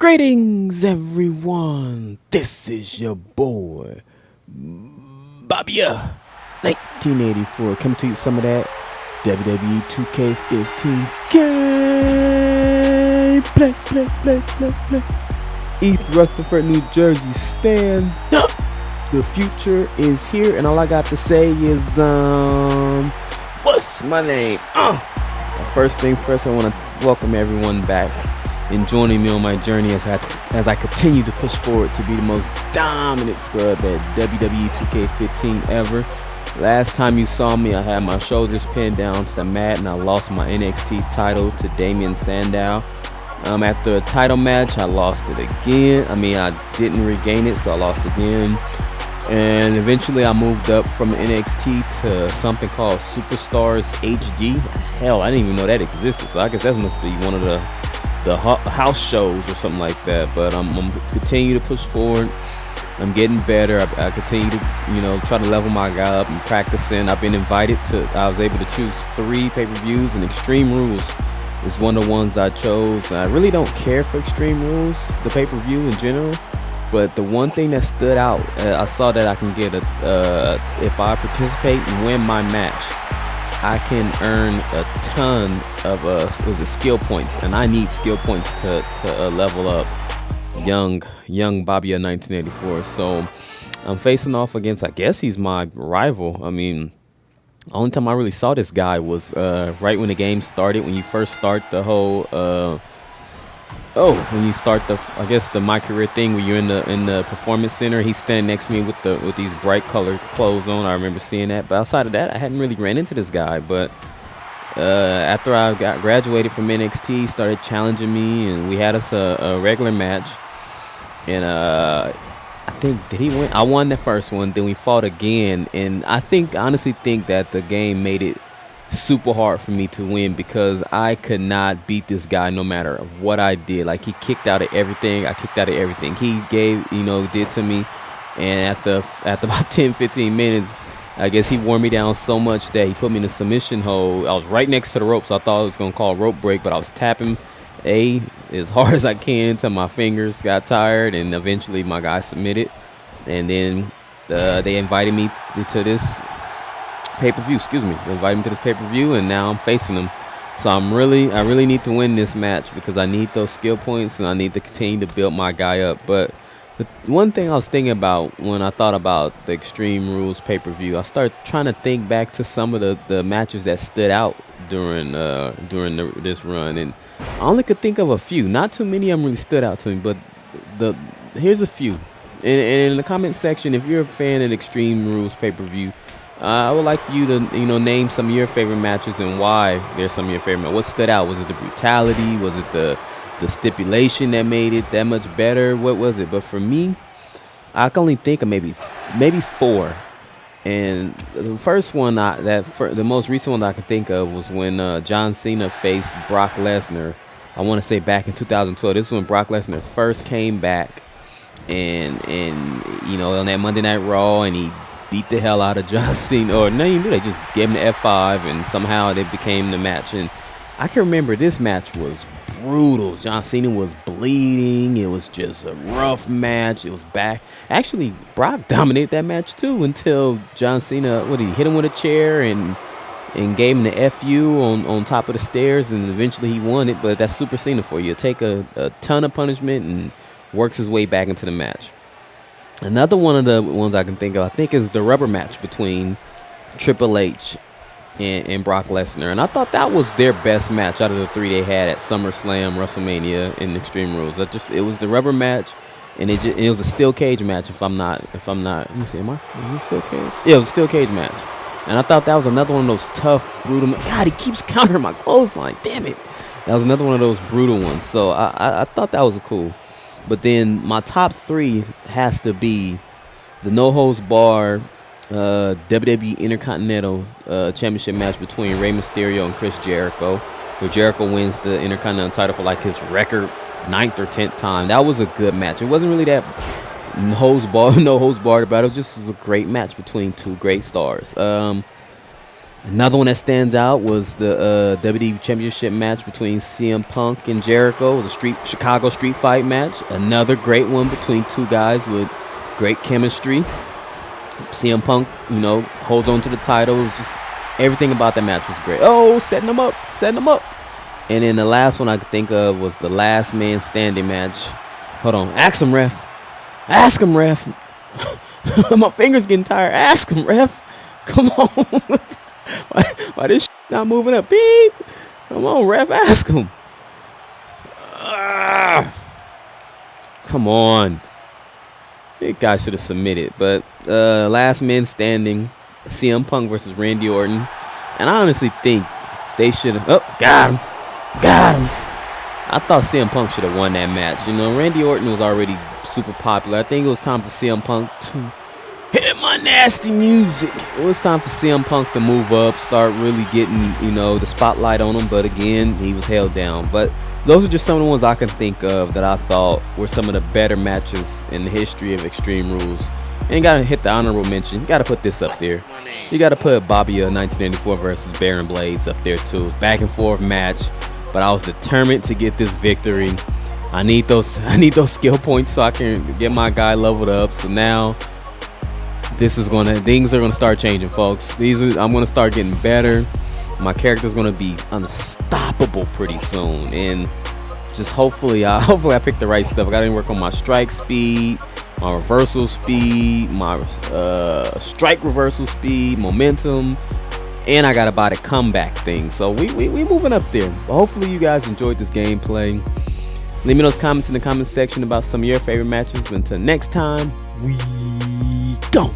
Greetings, everyone. This is your boy, Bobbya1984, coming to you with some of that WWE 2K15 gameplay. East Rutherford, New Jersey, stand up. The future is here, and all I got to say is, what's my name? First things first, I want to welcome everyone back and joining me on my journey as I continue to push forward to be the most dominant scrub at WWE 2K15 ever. Last time you saw me, I had my shoulders pinned down to the mat and I lost my NXT title to Damien Sandow. After a title match, I lost it again. I didn't regain it, so I lost again. And eventually I moved up from NXT to something called Superstars HD. Hell, I didn't even know that existed, so I guess that must be one of the house shows or something like that. But I'm continue to push forward. I'm getting better. I continue to try to level my guy up and practicing. I've been invited to, I was able to choose 3 pay-per-views, and Extreme Rules is one of the ones I chose. I really don't care for Extreme Rules, the pay-per-view in general, but the one thing that stood out, I saw that I can get if I participate and win my match, I can earn a ton of skill points, and I need skill points to level up young Bobbya1984. So I'm facing off against, I guess he's my rival. Only time I really saw this guy was right when the game started, when you first start the whole when you start the My Career thing, where you're in the performance center. He's standing next to me with these bright colored clothes on. I remember seeing that, but outside of that, I hadn't really ran into this guy. But after I graduated from NXT, he started challenging me, and we had us a regular match. And I think, did he win? I won the first one. Then we fought again, and I honestly think that the game made it super hard for me to win, because I could not beat this guy no matter what I did. Like, he kicked out of everything. I kicked out of everything he did to me. And after about 10-15 minutes, I guess he wore me down so much that he put me in a submission hold. I was right next to the ropes. So I thought I was gonna call a rope break, but I was tapping as hard as I can till my fingers got tired, and eventually my guy submitted. And then they invited me to this pay-per-view. They invited me to this pay-per-view, and now I'm facing them. So I really need to win this match, because I need those skill points, and I need to continue to build my guy up. But the one thing I was thinking about when I thought about the Extreme Rules pay-per-view, I started trying to think back to some of the matches that stood out during this run, and I only could think of a few. Not too many of them really stood out to me, but here's a few. And in the comment section, if you're a fan of Extreme Rules pay-per-view, I would like for you to name some of your favorite matches and why they're some of your favorite matches. What stood out? Was it the brutality? Was it the stipulation that made it that much better? What was it? But for me, I can only think of maybe 4. And the first one, the most recent one that I can think of, was when John Cena faced Brock Lesnar. I want to say back in 2012. This is when Brock Lesnar first came back, and on that Monday Night Raw, and he beat the hell out of John Cena. Or no, they just gave him the F5, and somehow it became the match. And I can remember this match was brutal. John Cena was bleeding. It was just a rough match. It was back. Actually, Brock dominated that match too, until John Cena, he hit him with a chair and gave him the FU on top of the stairs, and eventually he won it. But that's Super Cena for you. Take a ton of punishment and works his way back into the match. Another one of the ones I can think of, is the rubber match between Triple H and Brock Lesnar. And I thought that was their best match out of the 3 they had at SummerSlam, WrestleMania, and Extreme Rules. It was the rubber match, and it was a steel cage match. If I'm not, let me see, is it steel cage? Yeah, it was a steel cage match. And I thought that was another one of those tough, brutal. God, he keeps countering my clothesline. Damn it! That was another one of those brutal ones. So I thought that was cool. But then my top 3 has to be the no holds barred WWE Intercontinental Championship match between Rey Mysterio and Chris Jericho, where Jericho wins the Intercontinental title for like his record 9th or 10th time. That was a good match. It wasn't really that no holds barred about it. It was a great match between 2 great stars. Another one that stands out was the WWE Championship match between CM Punk and Jericho. It was a Chicago street fight match. Another great one between two guys with great chemistry. CM Punk, you know, holds on to the title. It was just everything about that match was great. Oh, setting them up. And then the last one I could think of was the last man standing match. Hold on. Ask him, ref. My finger's getting tired. Ask him, ref. Come on. Why this not moving up? Beep. Come on, ref. Ask him. Come on. That guy should have submitted. But last man standing, CM Punk versus Randy Orton. And I honestly think they should have. Oh, got him. I thought CM Punk should have won that match. You know, Randy Orton was already super popular. I think it was time for CM Punk to hit my nasty music. It was time for CM Punk to move up, start really getting, you know, the spotlight on him. But again, he was held down. But those are just some of the ones I can think of that I thought were some of the better matches in the history of Extreme Rules. And you gotta hit the honorable mention. You gotta put this up there. You gotta put Bobbya1984 versus Baron Blades up there too. Back and forth match. But I was determined to get this victory. I need those skill points so I can get my guy leveled up. So now things are gonna start changing, folks. I'm gonna start getting better. My character's gonna be unstoppable pretty soon. And just hopefully I pick the right stuff. I gotta work on my strike speed, my reversal speed, my strike reversal speed, momentum. And I gotta buy the comeback thing. So we moving up there. But hopefully you guys enjoyed this gameplay. Leave me those comments in the comment section about some of your favorite matches. But until next time, we go.